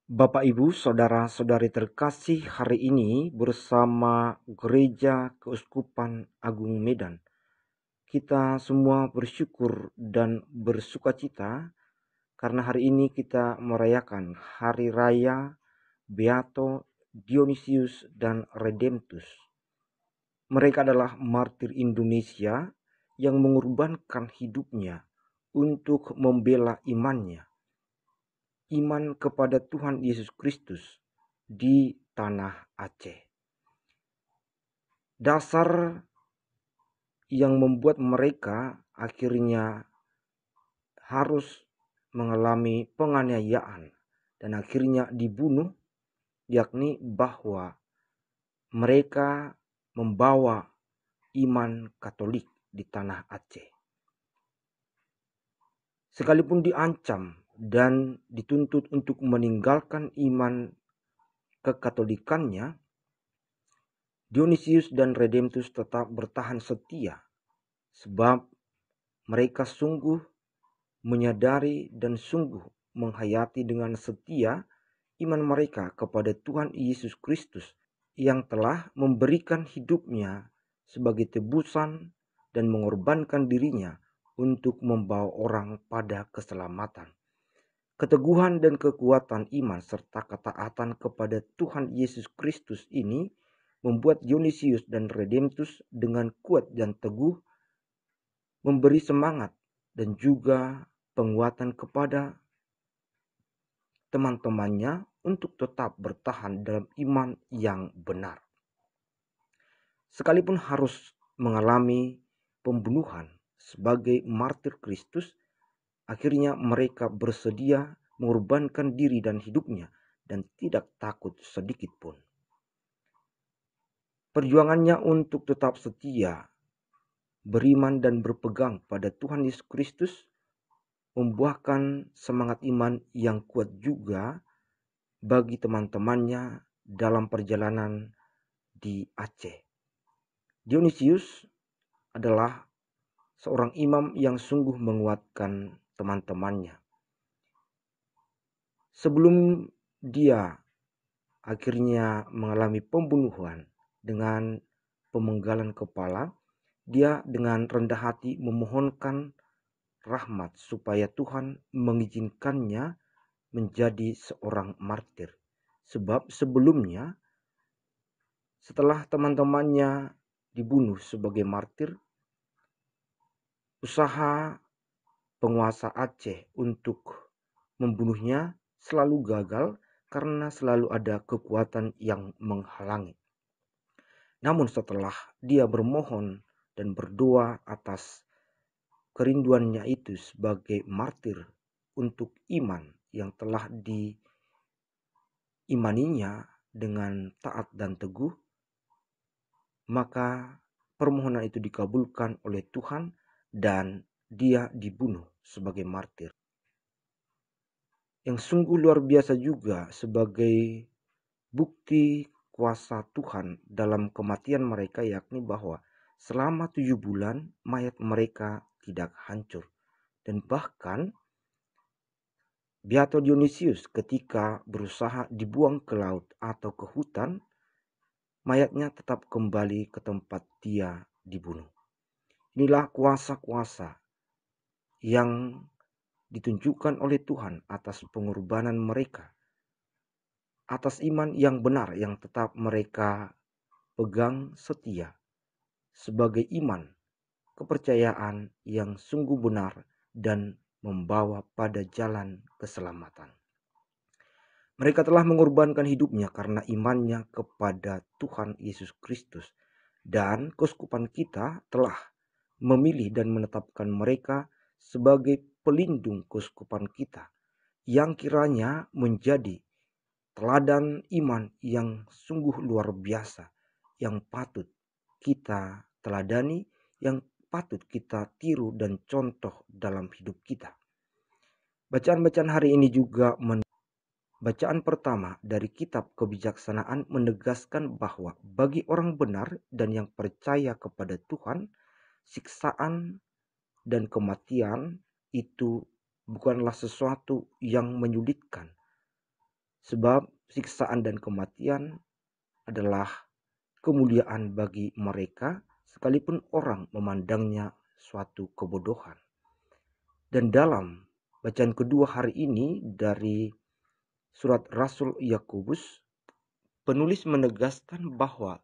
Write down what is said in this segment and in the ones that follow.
Bapak, Ibu, saudara-saudari terkasih, hari ini bersama Gereja Keuskupan Agung Medan, kita semua bersyukur dan bersukacita karena hari ini kita merayakan Hari Raya Beato Dionysius dan Redemptus. Mereka adalah martir Indonesia yang mengorbankan hidupnya untuk membela imannya, iman kepada Tuhan Yesus Kristus di tanah Aceh. Dasar yang membuat mereka akhirnya harus mengalami penganiayaan dan akhirnya dibunuh, yakni bahwa mereka membawa iman Katolik di tanah Aceh. Sekalipun diancam dan dituntut untuk meninggalkan iman kekatolikannya, Dionysius dan Redemptus tetap bertahan setia, sebab mereka sungguh menyadari dan sungguh menghayati dengan setia iman mereka kepada Tuhan Yesus Kristus yang telah memberikan hidupnya sebagai tebusan dan mengorbankan dirinya untuk membawa orang pada keselamatan. Keteguhan dan kekuatan iman serta ketaatan kepada Tuhan Yesus Kristus ini membuat Dionysius dan Redemptus dengan kuat dan teguh memberi semangat dan juga penguatan kepada teman-temannya untuk tetap bertahan dalam iman yang benar. Sekalipun harus mengalami pembunuhan sebagai martir Kristus, akhirnya mereka bersedia mengorbankan diri dan hidupnya dan tidak takut sedikit pun. Perjuangannya untuk tetap setia, beriman dan berpegang pada Tuhan Yesus Kristus membuahkan semangat iman yang kuat juga bagi teman-temannya dalam perjalanan di Aceh. Dionysius adalah seorang imam yang sungguh menguatkan teman-temannya. Sebelum dia akhirnya mengalami pembunuhan dengan pemenggalan kepala, dia dengan rendah hati memohonkan rahmat supaya Tuhan mengizinkannya menjadi seorang martir. Sebab sebelumnya, setelah teman-temannya dibunuh sebagai martir, usaha penguasa Aceh untuk membunuhnya selalu gagal karena selalu ada kekuatan yang menghalangi. Namun setelah dia bermohon dan berdoa atas kerinduannya itu sebagai martir untuk iman yang telah diimaninya dengan taat dan teguh, maka permohonan itu dikabulkan oleh Tuhan dan dia dibunuh sebagai martir. Yang sungguh luar biasa juga sebagai bukti kuasa Tuhan dalam kematian mereka, yakni bahwa selama 7 bulan mayat mereka tidak hancur. Dan bahkan Beato Dionysius ketika berusaha dibuang ke laut atau ke hutan, mayatnya tetap kembali ke tempat dia dibunuh. Inilah kuasa-kuasa yang ditunjukkan oleh Tuhan atas pengorbanan mereka, atas iman yang benar yang tetap mereka pegang setia sebagai iman, kepercayaan yang sungguh benar dan membawa pada jalan keselamatan. Mereka telah mengorbankan hidupnya karena imannya kepada Tuhan Yesus Kristus, dan keuskupan kita telah memilih dan menetapkan mereka sebagai pelindung keuskupan kita, yang kiranya menjadi teladan iman yang sungguh luar biasa, yang patut kita teladani, yang patut kita tiru dan contoh dalam hidup kita. Bacaan-bacaan hari ini juga bacaan pertama dari kitab kebijaksanaan menegaskan bahwa bagi orang benar dan yang percaya kepada Tuhan, siksaan dan kematian itu bukanlah sesuatu yang menyulitkan. Sebab siksaan dan kematian adalah kemuliaan bagi mereka sekalipun orang memandangnya suatu kebodohan. Dan dalam bacaan kedua hari ini dari surat Rasul Yakobus, penulis menegaskan bahwa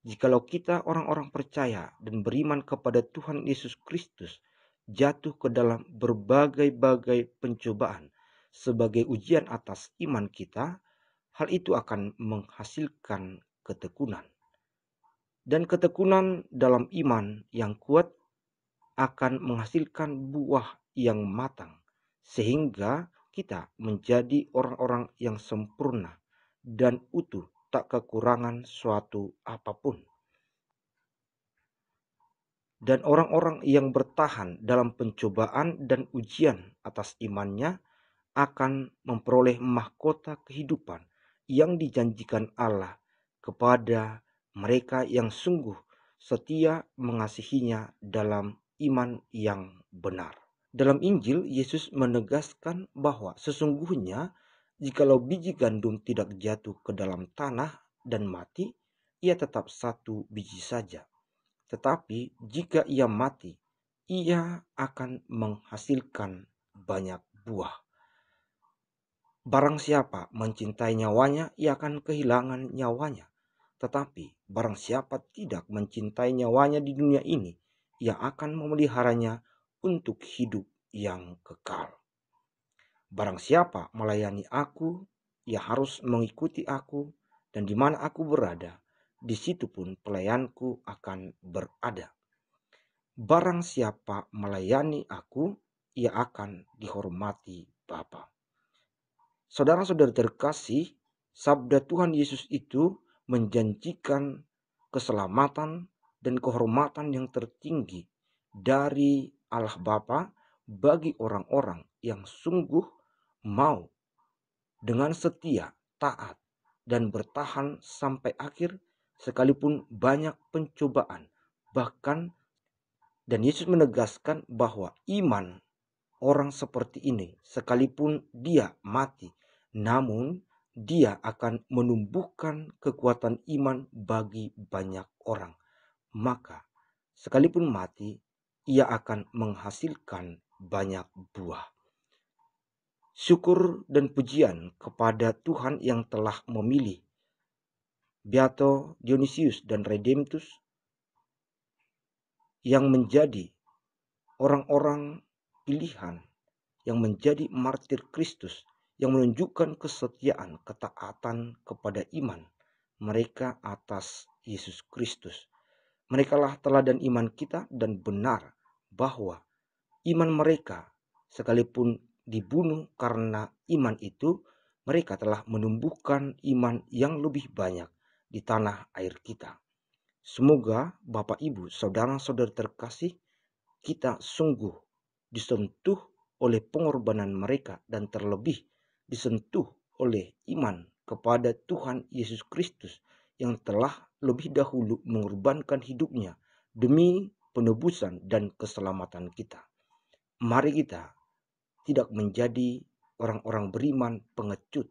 jikalau kita orang-orang percaya dan beriman kepada Tuhan Yesus Kristus jatuh ke dalam berbagai-bagai pencobaan sebagai ujian atas iman kita, hal itu akan menghasilkan ketekunan. Dan ketekunan dalam iman yang kuat akan menghasilkan buah yang matang, sehingga kita menjadi orang-orang yang sempurna dan utuh, tak kekurangan suatu apapun. Dan orang-orang yang bertahan dalam pencobaan dan ujian atas imannya akan memperoleh mahkota kehidupan yang dijanjikan Allah kepada mereka yang sungguh setia mengasihinya dalam iman yang benar. Dalam Injil, Yesus menegaskan bahwa sesungguhnya jikalau biji gandum tidak jatuh ke dalam tanah dan mati, ia tetap satu biji saja. Tetapi jika ia mati, ia akan menghasilkan banyak buah. Barang siapa mencintai nyawanya, ia akan kehilangan nyawanya. Tetapi barang siapa tidak mencintai nyawanya di dunia ini, ia akan memeliharanya untuk hidup yang kekal. Barang siapa melayani aku, ia harus mengikuti aku, dan di mana aku berada, di situ pun pelayanku akan berada. Barang siapa melayani aku, ia akan dihormati Bapa. Saudara-saudara terkasih, sabda Tuhan Yesus itu menjanjikan keselamatan dan kehormatan yang tertinggi dari Allah Bapa bagi orang-orang yang sungguh mau dengan setia, taat, dan bertahan sampai akhir sekalipun banyak pencobaan. Bahkan dan Yesus menegaskan bahwa iman orang seperti ini sekalipun dia mati, namun dia akan menumbuhkan kekuatan iman bagi banyak orang. Maka sekalipun mati, ia akan menghasilkan banyak buah. Syukur dan pujian kepada Tuhan yang telah memilih Beato Dionysius dan Redemptus yang menjadi orang-orang pilihan, yang menjadi martir Kristus, yang menunjukkan kesetiaan, ketaatan kepada iman mereka atas Yesus Kristus. Merekalah teladan iman kita, dan benar bahwa iman mereka sekalipun dibunuh karena iman itu, mereka telah menumbuhkan iman yang lebih banyak di tanah air kita. Semoga Bapak Ibu, saudara-saudara terkasih, kita sungguh disentuh oleh pengorbanan mereka dan terlebih disentuh oleh iman kepada Tuhan Yesus Kristus yang telah lebih dahulu mengorbankan hidupnya demi penebusan dan keselamatan kita. Mari kita tidak menjadi orang-orang beriman pengecut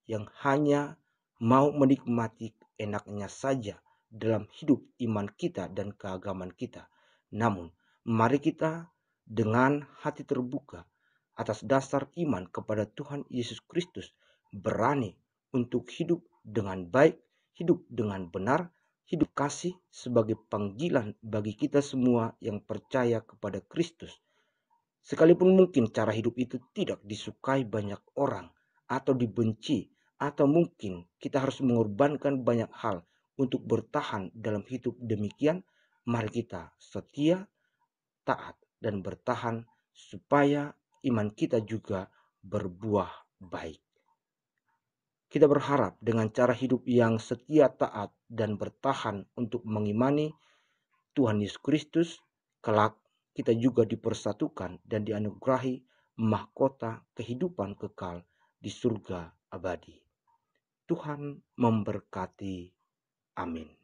yang hanya mau menikmati enaknya saja dalam hidup iman kita dan keagamaan kita. Namun, mari kita dengan hati terbuka atas dasar iman kepada Tuhan Yesus Kristus berani untuk hidup dengan baik, hidup dengan benar, hidup kasih sebagai panggilan bagi kita semua yang percaya kepada Kristus. Sekalipun mungkin cara hidup itu tidak disukai banyak orang atau dibenci, atau mungkin kita harus mengorbankan banyak hal untuk bertahan dalam hidup demikian, mari kita setia, taat, dan bertahan supaya iman kita juga berbuah baik. Kita berharap dengan cara hidup yang setia, taat, dan bertahan untuk mengimani Tuhan Yesus Kristus, kelak kita juga dipersatukan dan dianugerahi mahkota kehidupan kekal di surga abadi. Tuhan memberkati. Amin.